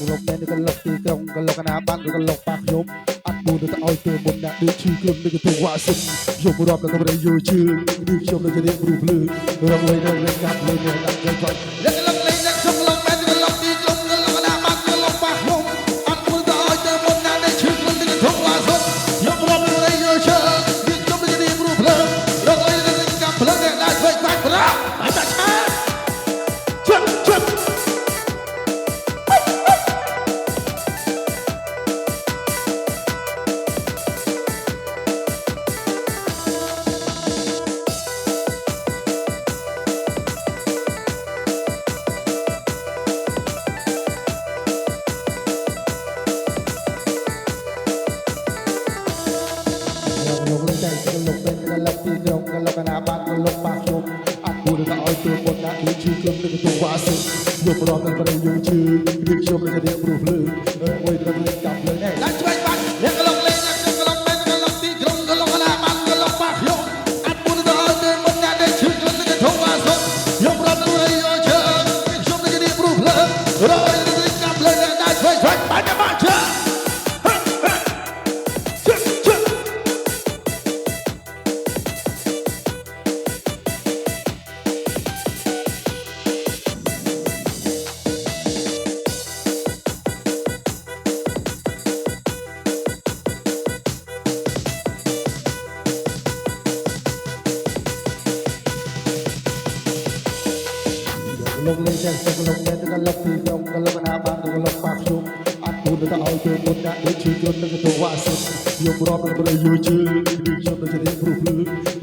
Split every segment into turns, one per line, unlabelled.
លុកមែនក៏លុកទីក្រុងក៏លុកកណាបានក៏លុកប៉ាខ្ញុំអត់គួរទៅឲ្យទៅមុនដាក់ដូចឈឺខ្លួននឹងទៅវ៉ាសិនខ្ញុំរាប់ដល់ទៅយូរជឿនេះខ្ញុំនឹងរៀបព្រោះភ្លឺរងលេងលេងកាប់លេងដាក់ទៅបាត់លេងលេងលេងខ្ញុំលុកមែនក៏លុកទីក្រុងក៏លុកកណាបានក៏លុកប៉ាខ្ញុំអត់គួរទៅឲ្យទៅមុនដាក់ដូចឈឺខ្លួននឹងទៅវ៉ាសិនខ្ញុំរាប់ដល់ទៅយូរជឿនេះខ្ញុំនឹងរៀបព្រោះភ្លឺរងលេងលេងកាប់ភ្លឺដាក់ទៅបាត់ប្រាហើយតាឆាជិតជិតលោកលេងតែក៏លោកเป็นក៏លោកទីក្រុងក៏លោកកណាបានក៏លោកប៉ាខ្ញុំអត់គួរទៅឲ្យទៅមុនដាក់ដូចឈឺខ្លួននឹងទៅវ៉ាសិនខ្ញុំរាប់ដល់ទៅយូរជឿនេះខ្ញុំនឹងរៀបព្រោះភ្លឺមួយទៅលេងកាប់លេងនេះដាក់ឆ្វេងបាត់អ្នកក៏លោកលេងខ្ញុំក៏លោកเป็นក៏លោកទីក្រុងក៏លោកកណាបានក៏លោកប៉ាខ្ញុំអត់គួរទៅឲ្យទៅមុនដាក់ដូចឈឺខ្លួននឹងទៅវ៉ាសិនខ្ញុំរាប់ដល់ទៅយូរជឿខ្ញុំនឹងរៀបព្រោះភ្លឺរយលេងកាប់លេងដាក់ឆ្វេងបាត់បាត់ជឿលោកលេងតែក៏លោកតែក៏លោកទីក្រុងក៏លោកកណាបានក៏លោកប៉ាខ្ញុំអត់គួរទៅឲ្យទៅមុនដាក់ដូចឈឺខ្លួននឹងទៅវ៉ាសិនខ្ញុំរាប់ដល់ទៅយូរជឿនេះខ្ញុំនឹងរៀបព្រោះភ្លឺ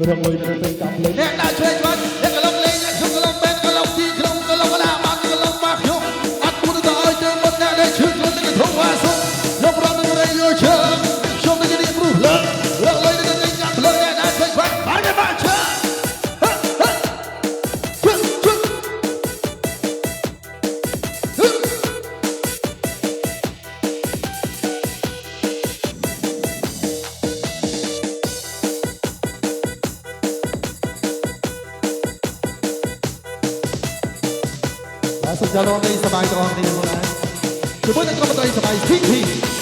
រងមួយទៅកាប់លេងអ្នកដាក់ឆ្វេងបាត់អ្នកក៏លោកលេងខ្ញុំក៏លោកបែនក៏លោកទីក្រុងក៏លោកកណាបានក៏លោកប៉ាខ្ញុំអត់គួរទៅឲ្យទៅមុនដាក់ដូចឈឺខ្លួននឹងទៅវ៉ាសិនខ្ញុំរាប់ដល់ទៅយូរជឿខ្ញុំនឹងរៀបព្រោះភ្លឺរងមួយទៅកាប់លេងអ្នកដាក់ឆ្វេងបាត់បាត់ជឿសូមចូលរួមនេះសប្បាយទាំងអស់គ្នាបងប្អូនជាមួយនឹងក្រុមតន្ត្រីសប្បាយ PK